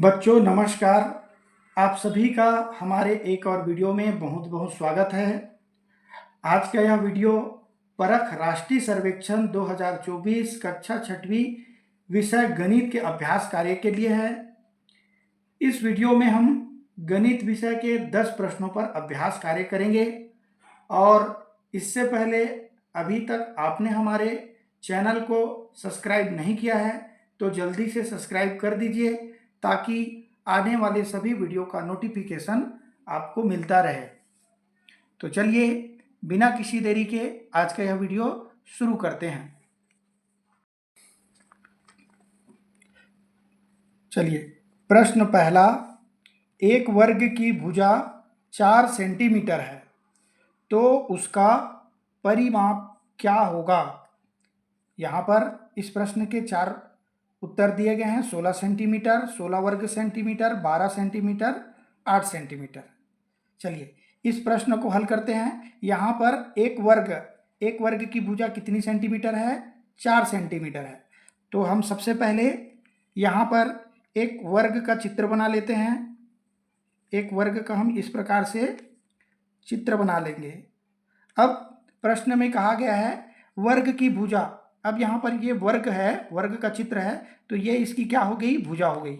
बच्चों नमस्कार। आप सभी का हमारे एक और वीडियो में बहुत बहुत स्वागत है। आज का यह वीडियो परख राष्ट्रीय सर्वेक्षण 2024 कक्षा छठवीं विषय गणित के अभ्यास कार्य के लिए है। इस वीडियो में हम गणित विषय के 10 प्रश्नों पर अभ्यास कार्य करेंगे और इससे पहले अभी तक आपने हमारे चैनल को सब्सक्राइब नहीं किया है तो जल्दी से सब्सक्राइब कर दीजिए ताकि आने वाले सभी वीडियो का नोटिफिकेशन आपको मिलता रहे। तो चलिए बिना किसी देरी के आज का यह वीडियो शुरू करते हैं। चलिए प्रश्न पहला, एक वर्ग की भुजा 4 सेंटीमीटर है तो उसका परिमाप क्या होगा। यहाँ पर इस प्रश्न के 4 उत्तर दिए गए हैं। 16 सेंटीमीटर, 16 वर्ग सेंटीमीटर, 12 सेंटीमीटर, 8 सेंटीमीटर। चलिए इस प्रश्न को हल करते हैं। यहाँ पर एक वर्ग की भुजा कितनी सेंटीमीटर है? 4 सेंटीमीटर है। तो हम सबसे पहले यहाँ पर एक वर्ग का चित्र बना लेते हैं। एक वर्ग का हम इस प्रकार से चित्र बना लेंगे। अब प्रश्न में कहा गया है वर्ग की भुजा। अब यहाँ पर ये वर्ग है, वर्ग का चित्र है, तो ये इसकी क्या हो गई? भुजा हो गई।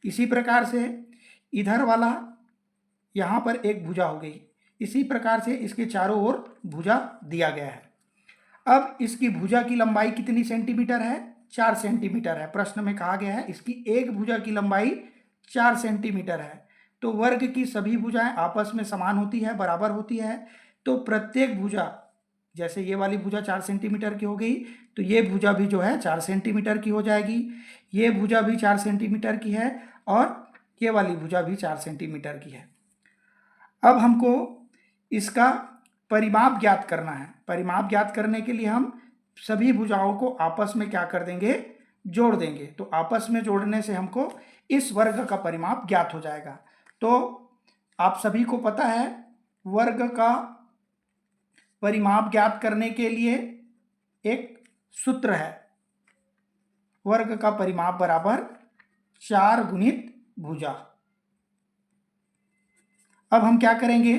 इसी प्रकार से इधर वाला यहाँ पर एक भुजा हो गई। इसी प्रकार से इसके चारों ओर भुजा दिया गया है। अब इसकी भुजा की लंबाई कितनी सेंटीमीटर है? 4 सेंटीमीटर है। प्रश्न में कहा गया है इसकी एक भुजा की लंबाई 4 सेंटीमीटर है। तो वर्ग की सभी भुजाएं आपस में समान होती है, बराबर होती है। तो प्रत्येक भुजा, जैसे ये वाली भुजा 4 सेंटीमीटर की हो गई तो ये भुजा भी जो है 4 सेंटीमीटर की हो जाएगी। ये भुजा भी 4 सेंटीमीटर की है और ये वाली भुजा भी 4 सेंटीमीटर की है। अब हमको इसका परिमाप ज्ञात करना है। परिमाप ज्ञात करने के लिए हम सभी भुजाओं को आपस में क्या कर देंगे? जोड़ देंगे। तो आपस में जोड़ने से हमको इस वर्ग का परिमाप ज्ञात हो जाएगा। तो आप सभी को पता है वर्ग का परिमाप ज्ञात करने के लिए एक सूत्र है, वर्ग का परिमाप बराबर 4 गुणित भुजा। अब हम क्या करेंगे?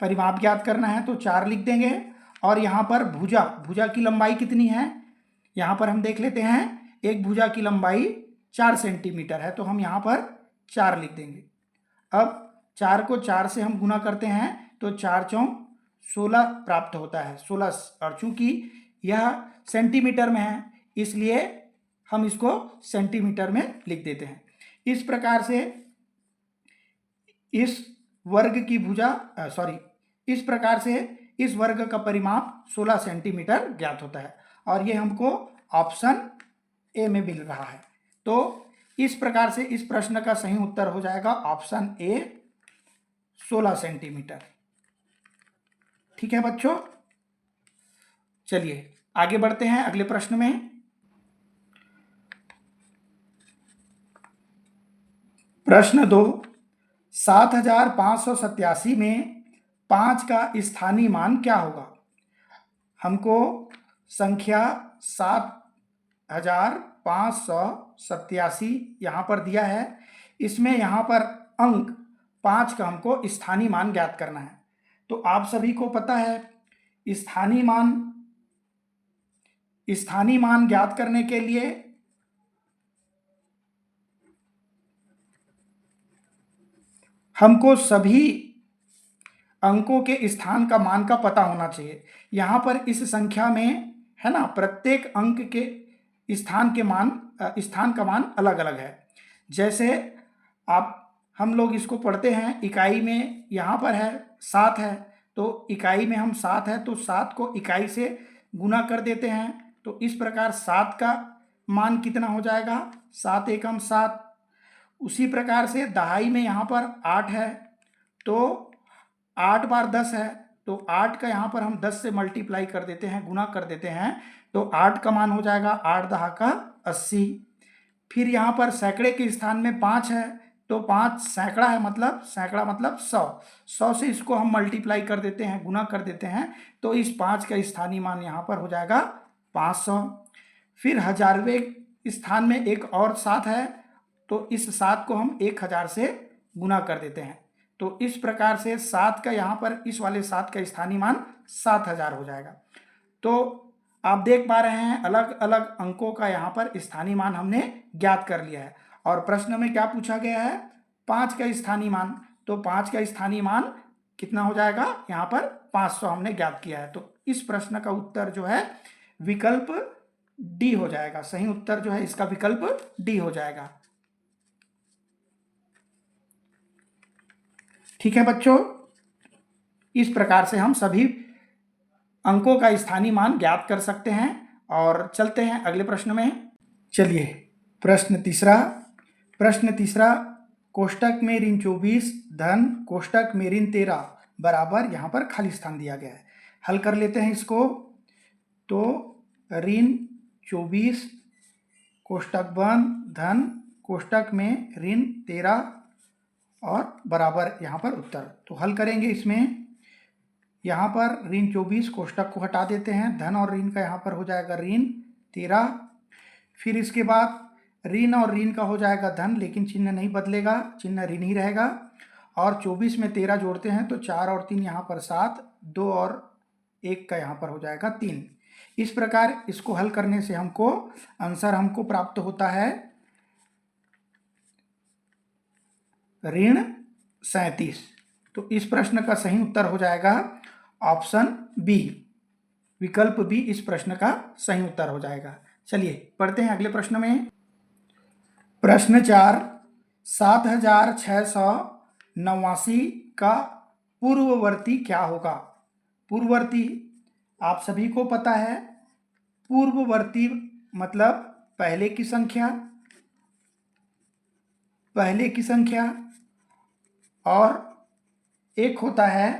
परिमाप ज्ञात करना है तो 4 लिख देंगे और यहाँ पर भुजा की लंबाई कितनी है? यहाँ पर हम देख लेते हैं एक भुजा की लंबाई 4 सेंटीमीटर है तो हम यहाँ पर 4 लिख देंगे। अब 4 को 4 से हम गुना करते हैं तो 4 चौक 16 प्राप्त होता है। 16, और चूंकि यह सेंटीमीटर में है इसलिए हम इसको सेंटीमीटर में लिख देते हैं। इस प्रकार से इस प्रकार से इस वर्ग का परिमाप 16 सेंटीमीटर ज्ञात होता है और ये हमको ऑप्शन ए में मिल रहा है। तो इस प्रकार से इस प्रश्न का सही उत्तर हो जाएगा ऑप्शन ए, 16 सेंटीमीटर। ठीक है बच्चों, चलिए आगे बढ़ते हैं अगले प्रश्न में। प्रश्न 2, 7587 में 5 का स्थानीय मान क्या होगा। हमको संख्या 7587 यहाँ पर दिया है। इसमें यहाँ पर अंक 5 का हमको स्थानीय मान ज्ञात करना है। तो आप सभी को पता है स्थानीय मान ज्ञात करने के लिए हमको सभी अंकों के स्थान का मान का पता होना चाहिए। यहाँ पर इस संख्या में है ना, प्रत्येक अंक के स्थान का मान अलग अलग है। जैसे हम लोग इसको पढ़ते हैं इकाई में, यहाँ पर है 7 है तो इकाई में हम 7 है तो 7 को इकाई से गुना कर देते हैं। तो इस प्रकार 7 का मान कितना हो जाएगा? 7 एकम 7। उसी प्रकार से दहाई में यहाँ पर 8 है तो 8 बार 10 है तो 8 का यहाँ पर हम 10 से मल्टीप्लाई कर देते हैं, गुना कर देते हैं तो 8 का मान हो जाएगा 8 दहा का 80। फिर यहाँ पर सैकड़े के स्थान में 5 है तो 5 सैकड़ा है, मतलब सैकड़ा मतलब 100 से इसको हम मल्टीप्लाई कर देते हैं, गुना कर देते हैं तो इस 5 का स्थानीय मान यहाँ पर हो जाएगा 500। फिर हजारवें स्थान में एक और 7 है तो इस 7 को हम 1000 से गुना कर देते हैं। तो इस प्रकार से 7 का यहाँ पर इस वाले 7 का स्थानीय मान 7000 हो जाएगा। तो आप देख पा रहे हैं अलग अलग अंकों का यहाँ पर स्थानीय मान हमने ज्ञात कर लिया है। और प्रश्न में क्या पूछा गया है? 5 का स्थानीय मान। तो 5 का स्थानीय मान कितना हो जाएगा? यहाँ पर 500 हमने ज्ञात किया है। तो इस प्रश्न का उत्तर जो है विकल्प डी हो जाएगा। सही उत्तर जो है इसका विकल्प डी हो जाएगा। ठीक है बच्चों, इस प्रकार से हम सभी अंकों का स्थानीय मान ज्ञात कर सकते हैं। और चलते हैं अगले प्रश्न में। चलिए प्रश्न तीसरा कोष्टक में ऋण 24 धन कोष्टक में ऋण 13 बराबर यहाँ पर खाली स्थान दिया गया है। हल कर लेते हैं इसको। तो ऋण 24 कोष्टक बंद धन कोष्टक में ऋण 13 और बराबर यहाँ पर उत्तर। तो हल करेंगे इसमें। यहाँ पर ऋण 24 कोष्टक को हटा देते हैं, धन और ऋण का यहाँ पर हो जाएगा ऋण 13। फिर इसके बाद ऋण और ऋण का हो जाएगा धन, लेकिन चिन्ह नहीं बदलेगा, चिन्ह ऋण ही रहेगा। और 24 में 13 जोड़ते हैं तो 4 और 3 यहाँ पर 7, 2 और 1 का यहाँ पर हो जाएगा 3। इस प्रकार इसको हल करने से हमको आंसर हमको प्राप्त होता है ऋण 37। तो इस प्रश्न का सही उत्तर हो जाएगा ऑप्शन बी, विकल्प बी इस प्रश्न का सही उत्तर हो जाएगा। चलिए पढ़ते हैं अगले प्रश्न में। प्रश्न 4, 7689 का पूर्ववर्ती क्या होगा? पूर्ववर्ती आप सभी को पता है। पूर्ववर्ती मतलब पहले की संख्या और एक होता है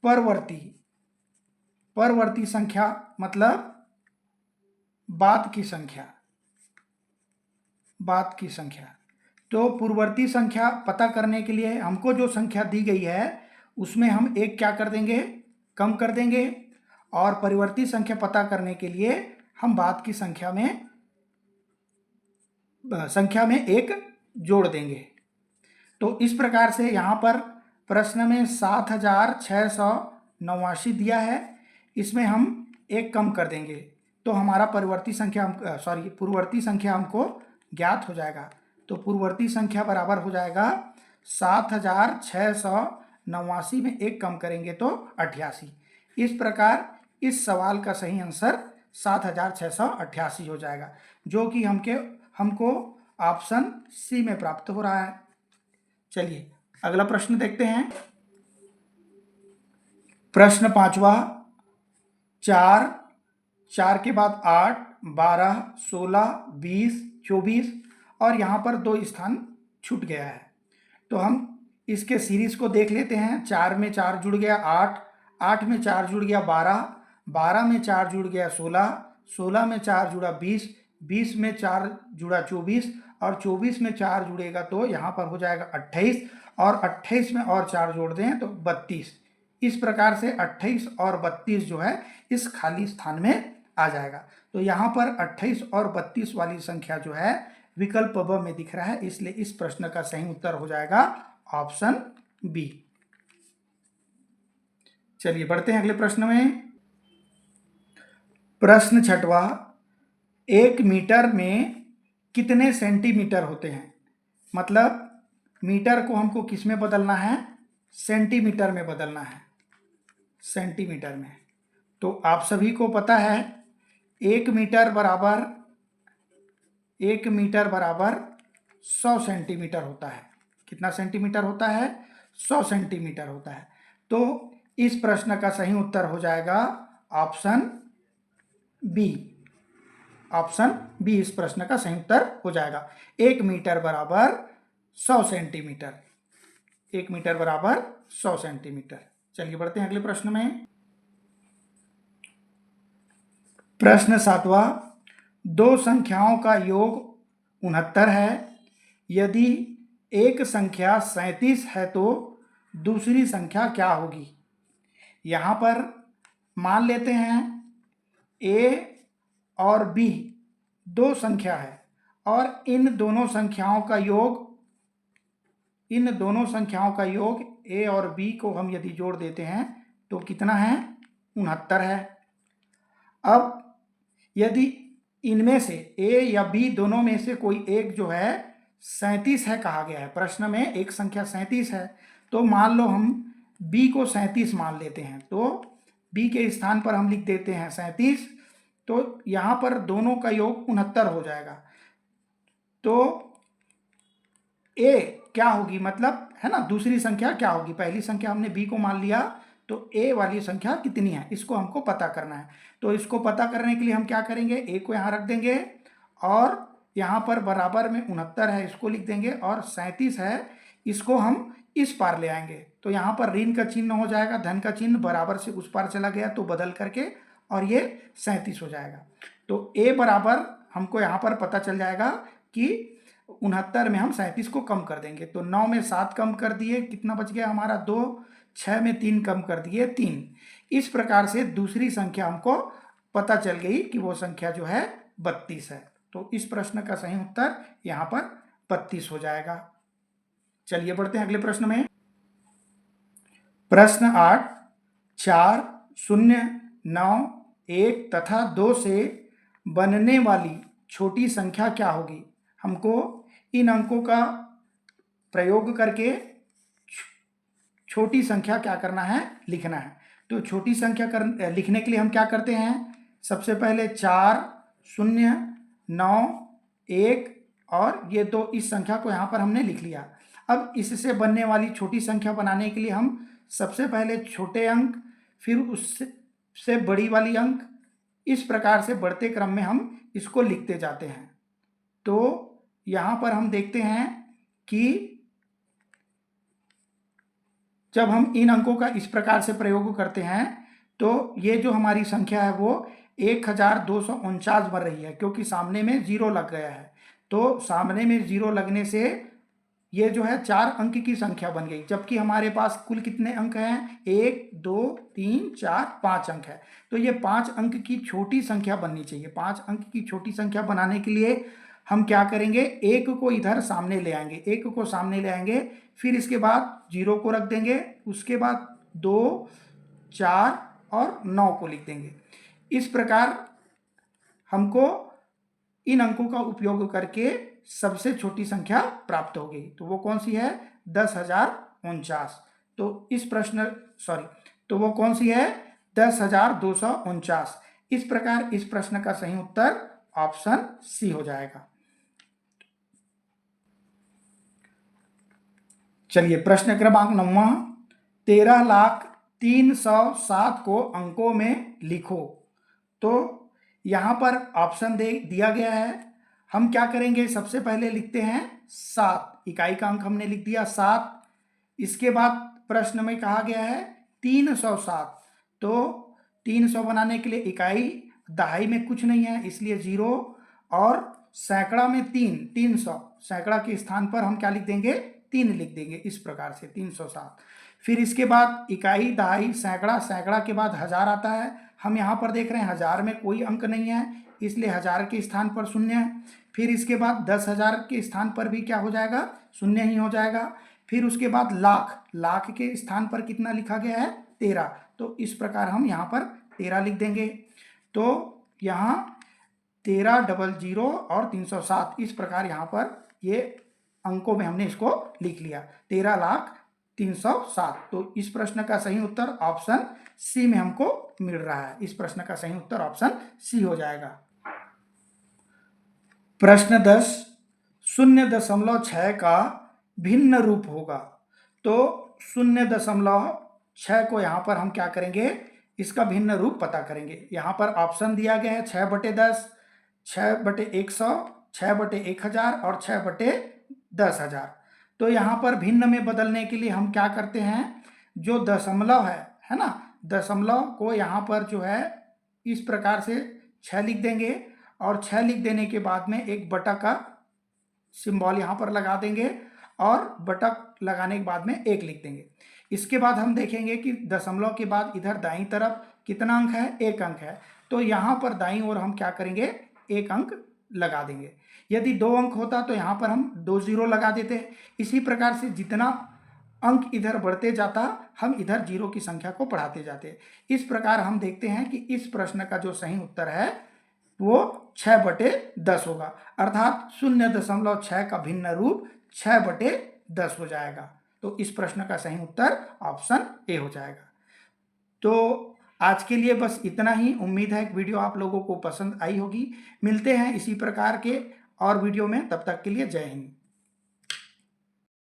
परवर्ती संख्या मतलब बाद की संख्या। तो पूर्ववर्ती संख्या पता करने के लिए हमको जो संख्या दी गई है उसमें हम एक क्या कर देंगे? कम कर देंगे। और परिवर्ती संख्या पता करने के लिए हम बाद की संख्या में एक जोड़ देंगे। तो इस प्रकार से यहाँ पर प्रश्न में 7689 दिया है, इसमें हम एक कम कर देंगे तो हमारा पूर्ववर्ती संख्या हमको ज्ञात हो जाएगा। तो पूर्ववर्ती संख्या बराबर हो जाएगा 7689 में एक कम करेंगे तो 88। इस प्रकार इस सवाल का सही आंसर 7688 हो जाएगा, जो कि हमको ऑप्शन सी में प्राप्त हो रहा है। चलिए अगला प्रश्न देखते हैं। प्रश्न 5वां, 4 के बाद 8, 12, 16, 20, 24 और यहाँ पर 2 स्थान छूट गया है। तो हम इसके सीरीज को देख लेते हैं। 4 में 4 जुड़ गया 8, 8 में 4 जुड़ गया 12, 12 में 4 जुड़ गया 16, 16 में 4 जुड़ा 20, 20 में 4 जुड़ा 24 और 24 में 4 जुड़ेगा तो यहाँ पर हो जाएगा 28 और 28 में और 4 जोड़ दें तो 32। इस प्रकार से 28 और 32 जो है इस खाली स्थान में आ जाएगा। तो यहाँ पर 28 और 32 वाली संख्या जो है विकल्प ब में दिख रहा है, इसलिए इस प्रश्न का सही उत्तर हो जाएगा ऑप्शन बी। चलिए बढ़ते हैं अगले प्रश्न में। प्रश्न 6वां, 1 मीटर में कितने सेंटीमीटर होते हैं? मतलब मीटर को हमको किस में बदलना है? सेंटीमीटर में बदलना है, सेंटीमीटर में। तो आप सभी को पता है 1 मीटर बराबर 100 सेंटीमीटर होता है। कितना सेंटीमीटर होता है? 100 सेंटीमीटर होता है। तो इस प्रश्न का सही उत्तर हो जाएगा ऑप्शन बी। ऑप्शन बी इस प्रश्न का सही उत्तर हो जाएगा। 1 मीटर बराबर 100 सेंटीमीटर। 1 मीटर बराबर 100 सेंटीमीटर। चलिए बढ़ते हैं अगले प्रश्न में। प्रश्न 7वां, 2 संख्याओं का योग 69 है। यदि एक संख्या 37 है तो दूसरी संख्या क्या होगी? यहाँ पर मान लेते हैं ए और बी 2 संख्या है और इन दोनों संख्याओं का योग a और b को हम यदि जोड़ देते हैं तो कितना है, 69 है। अब यदि इनमें से a या b दोनों में से कोई एक जो है 37 है कहा गया है, प्रश्न में एक संख्या 37 है, तो मान लो हम b को 37 मान लेते हैं, तो b के स्थान पर हम लिख देते हैं 37, तो यहाँ पर दोनों का योग 69 हो जाएगा। तो a क्या होगी, मतलब है ना, दूसरी संख्या क्या होगी, पहली संख्या हमने b को मान लिया, तो a वाली संख्या कितनी है इसको हमको पता करना है। तो इसको पता करने के लिए हम क्या करेंगे, a को यहाँ रख देंगे और यहाँ पर बराबर में 69 है इसको लिख देंगे और 37 है इसको हम इस पार ले आएंगे, तो यहाँ पर ऋण का चिन्ह हो जाएगा, धन का चिन्ह बराबर से उस पार चला गया तो बदल करके और ये 37 हो जाएगा। तो a बराबर हमको यहाँ पर पता चल जाएगा कि 69 में हम 37 को कम कर देंगे, तो 9 में 7 कम कर दिए, कितना बच गया हमारा 2, 6 में 3 कम कर दिए 3। इस प्रकार से दूसरी संख्या हमको पता चल गई कि वो संख्या जो है 32 है। तो इस प्रश्न का सही उत्तर यहाँ पर 32 हो जाएगा। चलिए बढ़ते हैं अगले प्रश्न में। प्रश्न 8, 4, 0, 9, 1 तथा 2 से बनने वाली छोटी संख्या क्या होगी। हमको इन अंकों का प्रयोग करके छोटी संख्या क्या करना है, लिखना है। तो छोटी संख्या लिखने के लिए हम क्या करते हैं, सबसे पहले 4, 0, 9, 1 और ये 2, इस संख्या को यहाँ पर हमने लिख लिया। अब इससे बनने वाली छोटी संख्या बनाने के लिए हम सबसे पहले छोटे अंक, फिर उससे बड़ी वाली अंक, इस प्रकार से बढ़ते क्रम में हम इसको लिखते जाते हैं। तो यहाँ पर हम देखते हैं कि जब हम इन अंकों का इस प्रकार से प्रयोग करते हैं तो ये जो हमारी संख्या है वो 1249 बन रही है, क्योंकि सामने में 0 लग गया है। तो सामने में 0 लगने से ये जो है 4 अंक की संख्या बन गई, जबकि हमारे पास कुल कितने अंक हैं, 1, 2, 3, 4, 5 अंक है। तो ये 5 अंक की छोटी संख्या बननी चाहिए। 5 अंक की छोटी संख्या बनाने के लिए हम क्या करेंगे, 1 को इधर सामने ले आएंगे, 1 को सामने ले आएंगे, फिर इसके बाद 0 को रख देंगे, उसके बाद 2, 4 और 9 को लिख देंगे। इस प्रकार हमको इन अंकों का उपयोग करके सबसे छोटी संख्या प्राप्त हो गई। तो वो कौन सी है, 10,049। तो इस प्रश्न तो वो कौन सी है, 10,249। इस प्रकार इस प्रश्न का सही उत्तर ऑप्शन सी हो जाएगा। चलिए प्रश्न क्रमांक 9, 13,03,07 को अंकों में लिखो। तो यहाँ पर ऑप्शन दिया गया है, हम क्या करेंगे, सबसे पहले लिखते हैं 7, इकाई का अंक हमने लिख दिया 7। इसके बाद प्रश्न में कहा गया है 307, तो 300 बनाने के लिए इकाई दहाई में कुछ नहीं है इसलिए 0, और सैकड़ा में 300, सैकड़ा के स्थान पर हम क्या लिख देंगे, 3 लिख देंगे, इस प्रकार से 307। फिर इसके बाद इकाई दहाई सैकड़ा, सैकड़ा के बाद हजार आता है। हम यहाँ पर देख रहे हैं हजार में कोई अंक नहीं है इसलिए हजार के स्थान पर 0 है। फिर इसके बाद 10,000 के स्थान पर भी क्या हो जाएगा, 0 ही हो जाएगा। फिर उसके बाद लाख, लाख के स्थान पर कितना लिखा गया है, 13, तो इस प्रकार हम यहाँ पर 13 लिख देंगे। तो यहाँ 1300 और 307, इस प्रकार यहाँ पर ये अंकों में हमने इसको लिख लिया, 13,03,07। तो इस प्रश्न का सही उत्तर ऑप्शन सी में हमको मिल रहा है। इस प्रश्न का सही उत्तर ऑप्शन सी हो जाएगा। प्रश्न 10, 0.6 का भिन्न रूप होगा। तो 0.6 को यहाँ पर हम क्या करेंगे, इसका भिन्न रूप पता करेंगे। यहाँ पर ऑप्शन दिया गया है 6/10, 6/100, 6/1000 और 6/10,000। तो यहाँ पर भिन्न में बदलने के लिए हम क्या करते हैं, जो दशमलव है ना, दशमलव को यहाँ पर जो है इस प्रकार से 6 लिख देंगे और 6 लिख देने के बाद में एक बटा का सिंबल यहाँ पर लगा देंगे और बटा लगाने के बाद में 1 लिख देंगे। इसके बाद हम देखेंगे कि दशमलव के बाद इधर दाईं तरफ कितना अंक है, 1 अंक है। तो यहाँ पर दाईं ओर हम क्या करेंगे, 1 अंक लगा देंगे। यदि 2 अंक होता तो यहाँ पर हम 2 जीरो लगा देते हैं। इसी प्रकार से जितना अंक इधर बढ़ते जाता हम इधर जीरो की संख्या को बढ़ाते जाते। इस प्रकार हम देखते हैं कि इस प्रश्न का जो सही उत्तर है वो 6/10 होगा, अर्थात 0.6 का भिन्न रूप 6/10 हो जाएगा। तो इस प्रश्न का सही उत्तर ऑप्शन ए हो जाएगा। तो आज के लिए बस इतना ही। उम्मीद है कि वीडियो आप लोगों को पसंद आई होगी। मिलते हैं इसी प्रकार के और वीडियो में, तब तक के लिए जय हिंद।